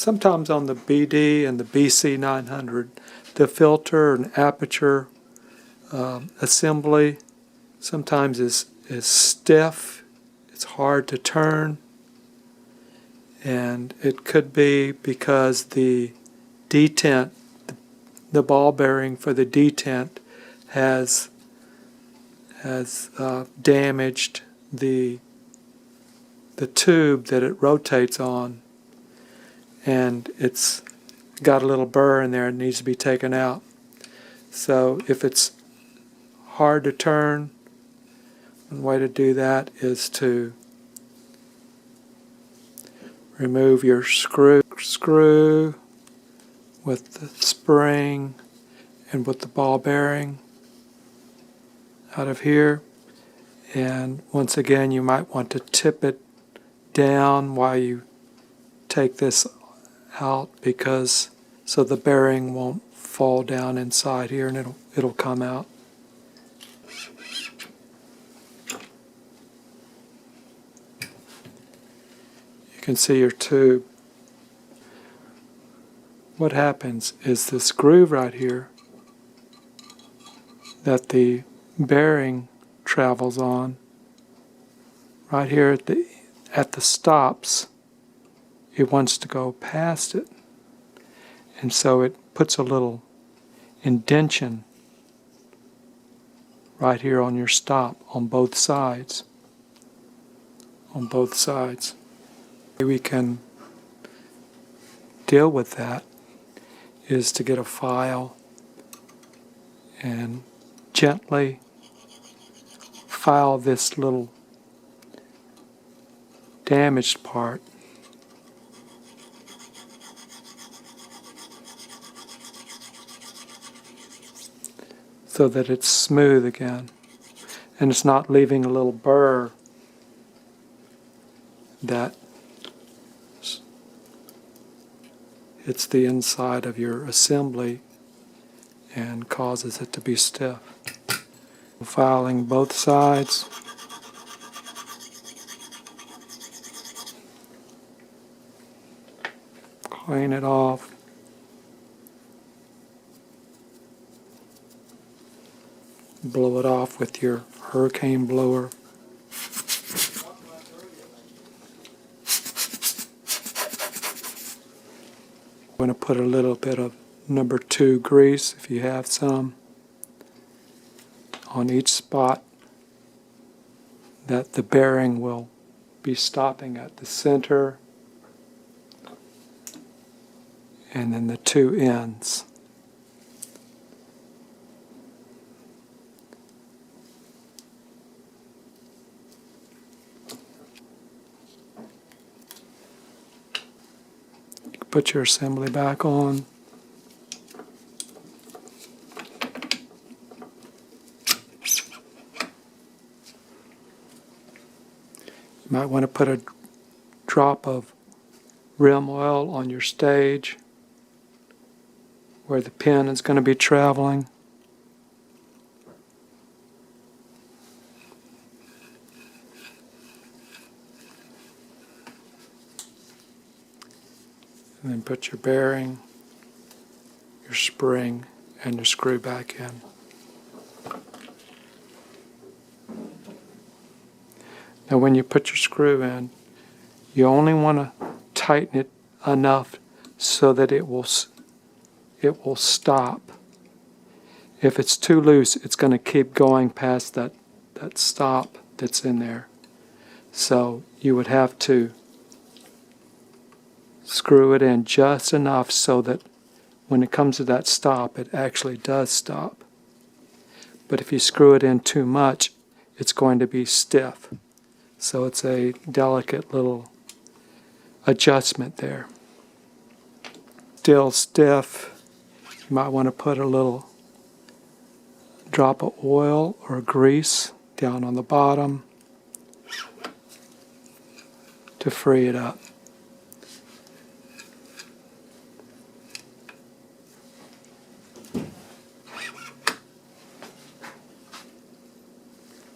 sometimes on the BD and the BC 900, the filter and aperture assembly sometimes is stiff. It's hard to turn, and it could be because the detent, the ball bearing for the detent, has damaged the tube that it rotates on, and it's got a little burr in there and needs to be taken out. So if it's hard to turn, one way to do that is to remove your screw with the spring and with the ball bearing out of here. And once again, you might want to tip it down while you take this out, because so the bearing won't fall down inside here and it'll come out. You can see your tube. What happens is this groove right here that the bearing travels on, right here at the stops, it wants to go past it, and so it puts a little indentation right here on your stop on both sides. On both sides. We can deal with that is to get a file and gently file this little damaged part. So that it's smooth again and it's not leaving a little burr that hits the inside of your assembly and causes it to be stiff. Filing both sides. Clean it off. Blow it off with your hurricane blower. I'm going to put a little bit of number 2 grease, if you have some, on each spot that the bearing will be stopping at, the center and then the 2 ends. Put your assembly back on. You might want to put a drop of rim oil on your stage where the pin is going to be traveling. And then put your bearing, your spring, and your screw back in. Now when you put your screw in, you only want to tighten it enough so that it will stop. If it's too loose, it's going to keep going past that stop that's in there. So you would have to screw it in just enough so that when it comes to that stop, it actually does stop. But if you screw it in too much, it's going to be stiff. So it's a delicate little adjustment there. Still stiff, you might want to put a little drop of oil or grease down on the bottom to free it up.